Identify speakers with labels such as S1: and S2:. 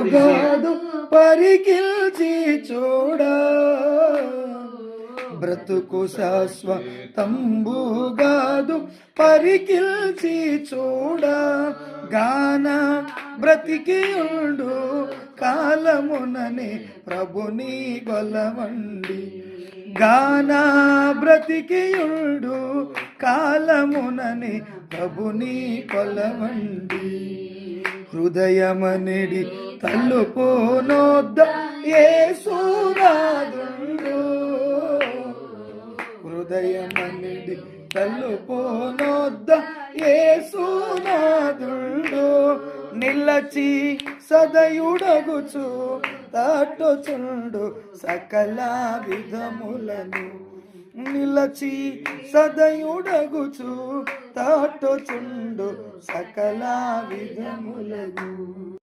S1: గాదు పరికిల్చి చూడా బ్రతుకు శాశ్వతంబుగాదు పరికిల్చి చూడా గాన బ్రతికియుండు కాలముననే ప్రభుని గొలవండి గాన బ్రతికియుండు కాలముననే ప్రభుని కొలవండి హృదయమనిడి తలుపునొద్ద యేసునాథుండు హృదయమనిడి తలుపునొద్ద యేసునాథుండు నిలచి సదయుడగుచు తట్టుచుండు సకల విధములను నిలచి సదయుడగుచు తట్టుచుండు సకల విధములను